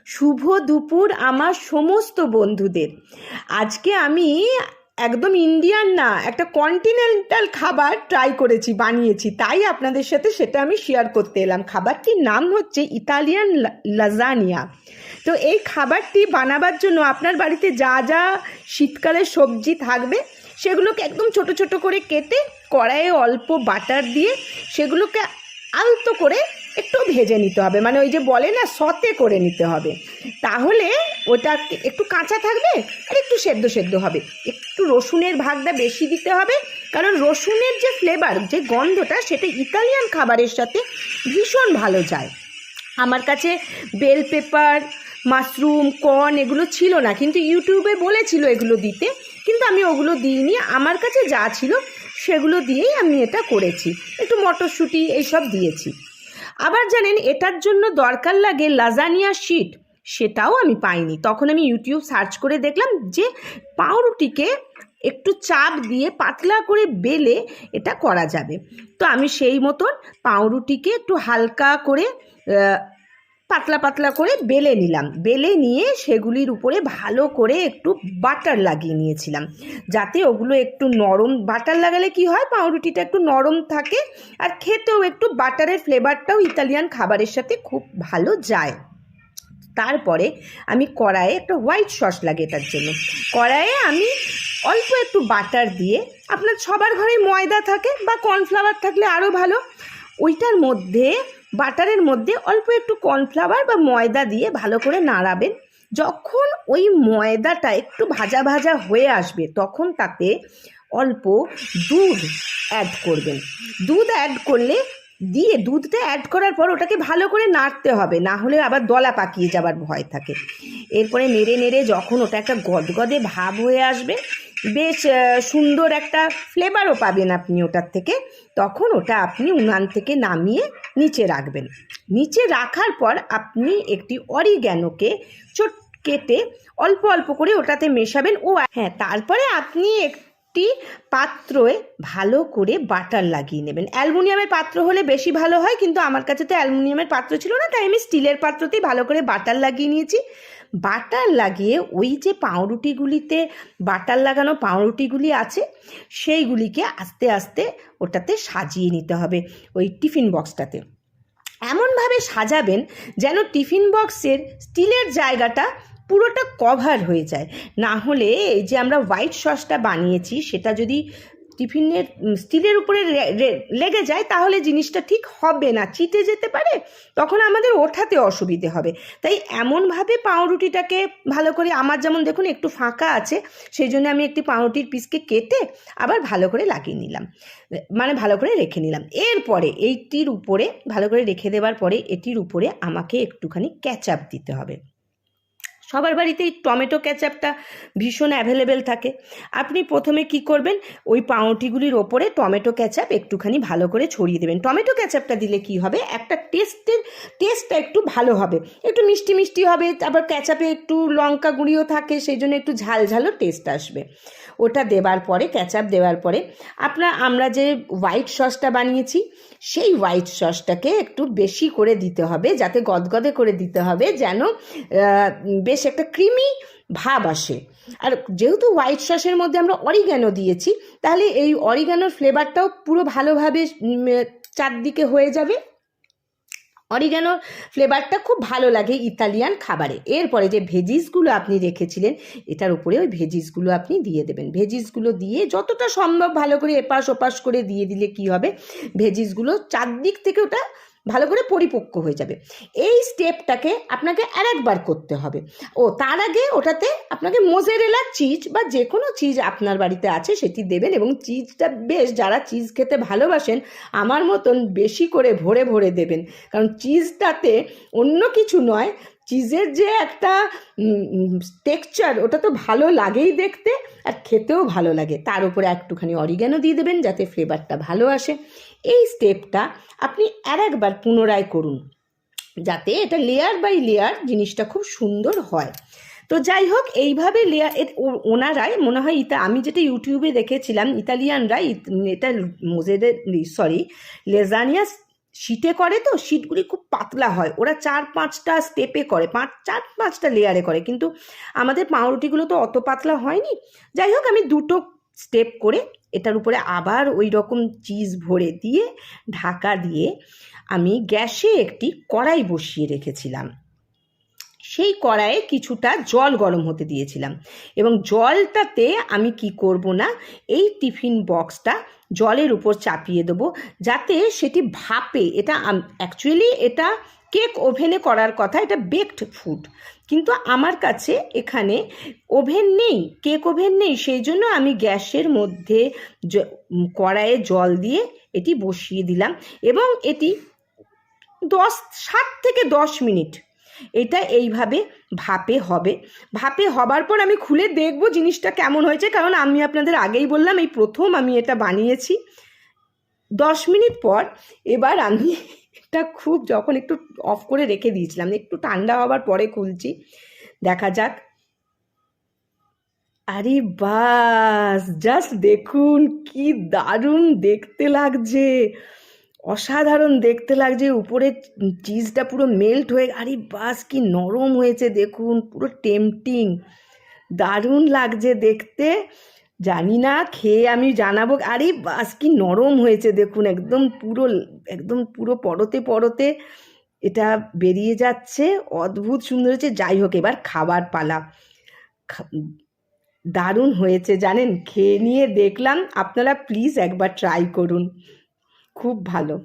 শুভ দুপুর আমার সমস্ত বন্ধুদের। আজকে আমি একদম ইন্ডিয়ান না, একটা কন্টিনেন্টাল খাবার ট্রাই করেছি, বানিয়েছি, তাই আপনাদের সাথে সেটা আমি শেয়ার করতে এলাম। খাবারটির নাম হচ্ছে ইতালিয়ান লাজানিয়া। তো এই খাবারটি বানাবার জন্য আপনার বাড়িতে যা যা শীতকালের সবজি থাকবে সেগুলোকে একদম ছোট ছোট করে কেটে কড়াইয়ে অল্প বাটার দিয়ে সেগুলোকে আলতো করে একটু ভেজে নিতে হবে, মানে ওই যে বলে না সতে করে নিতে হবে, তাহলে ওটা একটু কাঁচা থাকবে আর একটু সেদ্ধ সেদ্ধ হবে। একটু রসুনের ভাগটা বেশি দিতে হবে, কারণ রসুনের যে ফ্লেভার, যে গন্ধটা, সেটা ইতালিয়ান খাবারের সাথে ভীষণ ভালো যায়। আমার কাছে বেল পেপার, মাশরুম, কর্ন এগুলো ছিল না, কিন্তু ইউটিউবে বলেছিল এগুলো দিতে, কিন্তু আমি ওগুলো দিইনি। আমার কাছে যা ছিল সেগুলো দিয়েই আমি এটা করেছি, একটু মটরশুঁটি এইসব দিয়েছি। আবার জানেন এটার জন্য দরকার লাগে লাজানিয়া শিট, সেটাও আমি পাইনি। তখন আমি ইউটিউব সার্চ করে দেখলাম যে পাউরুটিকে একটু চাপ দিয়ে পাতলা করে বেলে এটা করা যাবে। তো আমি সেই মতন পাউরুটিকে একটু হালকা করে পাতলা পাতলা করে বেলে নিলাম। বেলে নিয়ে সেগুলির উপরে ভালো করে একটু বাটার লাগিয়ে নিয়েছিলাম, যাতে ওগুলো একটু নরম। বাটার লাগালে কি হয়, পাউরুটিটা একটু নরম থাকে আর খেতেও একটু বাটারের ফ্লেভারটাও ইতালিয়ান খাবারের সাথে খুব ভালো যায়। তারপরে আমি কড়াইয়ে একটা হোয়াইট সস লাগে, এটার জন্য কড়াইয়ে আমি অল্প একটু বাটার দিয়ে, আপনার সবার ঘরে ময়দা থাকে বা কর্নফ্লাওয়ার থাকলে আরও ভালো, ওইটার মধ্যে বাটারের মধ্যে অল্প একটু কর্নফ্লাওয়ার বা ময়দা দিয়ে ভালো করে নাড়াবেন। যখন ওই ময়দাটা একটু ভাজা ভাজা হয়ে আসবে তখন তাতে অল্প দুধ অ্যাড করবেন। দুধ অ্যাড করলে দিয়ে দুধটা অ্যাড করার পর ওটাকে ভালো করে নাড়তে হবে, না হলে আবার দলা পাকিয়ে যাবার ভয় থাকে। এরপরে নেড়ে নেড়ে যখন ওটা একটা গদগদে ভাব হয়ে আসবে, বেশ সুন্দর একটা ফ্লেভারও পাবেন আপনি ওটার থেকে, তখন ওটা আপনি উনান থেকে নামিয়ে নিচে রাখবেন। নিচে রাখার পর আপনি একটি অরিগ্যানোকে কেটে অল্প অল্প করে ওটাতে মেশাবেন। ও হ্যাঁ, তারপরে আপনি একটি পাত্রে ভালো করে বাটার লাগিয়ে নেবেন। অ্যালুমিনিয়ামের পাত্র হলে বেশি ভালো হয়, কিন্তু আমার কাছে তো অ্যালুমিনিয়ামের পাত্র ছিল না, তাই আমি স্টিলের পাত্রতেই ভালো করে বাটার লাগিয়ে নিয়েছি। বাটার লাগিয়ে ওই যে পাউরুটিগুলিতে বাটার লাগানো পাউরুটিগুলি আছে সেইগুলিকে আস্তে আস্তে ওটাতে সাজিয়ে নিতে হবে, ওই টিফিন বক্সটাতে। এমনভাবে সাজাবেন যেন টিফিন বক্সের স্টিলের জায়গাটা পুরোটা কভার হয়ে যায়, না হলে এই যে আমরা হোয়াইট সসটা বানিয়েছি সেটা যদি টিফিনের স্টিলের উপরে লেগে যায় তাহলে জিনিসটা ঠিক হবে না, চিটে যেতে পারে, তখন আমাদের ওঠাতে অসুবিধে হবে। তাই এমনভাবে পাউরুটিটাকে ভালো করে, আমার যেমন দেখুন একটু ফাঁকা আছে, সেই জন্য আমি একটি পাউরুটির পিসকে কেটে আবার ভালো করে লাগিয়ে নিলাম, মানে ভালো করে রেখে নিলাম। এরপরে এইটির উপরে ভালো করে রেখে দেওয়ার পরে এটির উপরে আমাকে একটুখানি ক্যাচআপ দিতে হবে। সবার বাড়িতেই টমেটো ক্যাচআপটা ভীষণ অ্যাভেলেবেল থাকে। আপনি প্রথমে কি করবেন, ওই পাউরুটিগুলির ওপরে টমেটো ক্যাচআপ একটুখানি ভালো করে ছড়িয়ে দেবেন। টমেটো ক্যাচআপটা দিলে কি হবে, একটা টেস্টটা একটু ভালো হবে, একটু মিষ্টি মিষ্টি হবে, আবার ক্যাচআপে একটু লঙ্কা গুঁড়িও থাকে, সেই জন্য একটু ঝাল ঝালও টেস্ট আসবে। ওটা দেওয়ার পরে, ক্যাচআপ দেওয়ার পরে আমরা যে হোয়াইট সসটা বানিয়েছি সেই হোয়াইট সসটাকে একটু বেশি করে দিতে হবে, যাতে গদগদে করে দিতে হবে, যেন বেশ একটা ক্রিমি ভাব আসে। আর যেহেতু হোয়াইট সসের মধ্যে আমরা অরিগ্যানো দিয়েছি, তাহলে এই অরিগ্যানোর ফ্লেভারটাও পুরো ভালোভাবে চারদিকে হয়ে যাবে। অরিগ্যানোর ফ্লেভারটা খুব ভালো লাগে ইতালিয়ান খাবারে। এরপরে যে ভেজিসগুলো আপনি রেখেছিলেন এটার উপরে ওই ভেজিসগুলো আপনি দিয়ে দেবেন। ভেজিসগুলো দিয়ে যতটা সম্ভব ভালো করে এপাশ ওপাশ করে দিয়ে দিলে কি হবে, ভেজিসগুলো চারদিক থেকে ওটা ভালো করে পরিপক্ক হয়ে যাবে। এই স্টেপটাকে আপনাকে আরেকবার করতে হবে। তার আগে ওটাতে আপনাকে মোজারেলা চিজ বা যে কোনো চিজ আপনার বাড়িতে আছে সেটি দেবেন, এবং চিজটা বেশ, যারা চিজ খেতে ভালোবাসেন আমার মতন বেশি করে ভরে ভরে দেবেন, কারণ চিজটাতে অন্য কিছু নয়, চিজের যে একটা টেক্সচার ওটা তো ভালো লাগেই দেখতে আর খেতেও ভালো লাগে। তার উপরে একটুখানি অরিগ্যানো দিয়ে দেবেন যাতে ফ্লেভারটা ভালো আসে। এই স্টেপটা আপনি আরেকবার পুনরায় করুন, যাতে এটা লেয়ার বাই লেয়ার জিনিসটা খুব সুন্দর হয়। তো যাই হোক, এইভাবে ওনারাই মনে হয় আমি যেটা ইউটিউবে দেখেছিলাম, ইতালিয়ানরা এটা লাজানিয়া শীটে করে তো শীটগুলি খুব পাতলা হয়, ওরা 4-5টা স্টেপে করে, 4-5টা লেয়ারে করে, কিন্তু আমাদের পাউরুটিগুলো তো অত পাতলা হয়নি। যাই হোক, আমি 2টো স্টেপ করে এটার উপরে আবার ওই রকম চিজ ভরে দিয়ে ঢাকা দিয়ে আমি গ্যাসে একটি কড়াই বসিয়ে রেখেছিলাম। সেই কড়াইয়ে কিছুটা জল গরম হতে দিয়েছিলাম, এবং জলটাতে আমি কি করব না, এই টিফিন বক্সটা জলের উপর চাপিয়ে দেবো, যাতে সেটি ভাপে। এটা অ্যাকচুয়ালি এটা কেক ওভেনে করার কথা, এটা বেকড ফুড, কিন্তু আমার কাছে এখানে ওভেন নেই, কেক ওভেন নেই, সেই জন্য আমি গ্যাসের মধ্যে কড়াইয়ে জল দিয়ে এটি বসিয়ে দিলাম, এবং এটি 7 থেকে 10 মিনিট এটা এইভাবে ভাপে হবে। ভাপে হবার পর আমি খুলে দেখব জিনিসটা কেমন হয়েছে, কারণ আমি আপনাদের আগেই বললাম এই প্রথম আমি এটা বানিয়েছি। 10 মিনিট পর এবার আমি এটা যখন একটু অফ করে রেখে দিয়েছিলাম, একটু ঠান্ডা হবার পরে খুলছি, দেখা যাক। আরে বাস, জাস্ট দেখুন কি দারুণ দেখতে লাগছে, অসাধারণ দেখতে লাগছে, উপরে চিজটা পুরো মেল্ট হয়ে, আরে বাস কি নরম হয়েছে দেখুন, পুরো টেম্পটিং, দারুণ লাগছে দেখতে। জানি না, খেয়ে আমি জানাবো। আরে বাস কি নরম হয়েছে দেখুন, একদম পুরো পরতে পরতে এটা বেরিয়ে যাচ্ছে, অদ্ভুত সুন্দর হয়েছে। যাই হোক, এবার খাবার পালা। দারুণ হয়েছে জানেন, খেয়ে নিয়ে দেখলাম, আপনারা প্লিজ একবার ট্রাই করুন, খুব ভালো।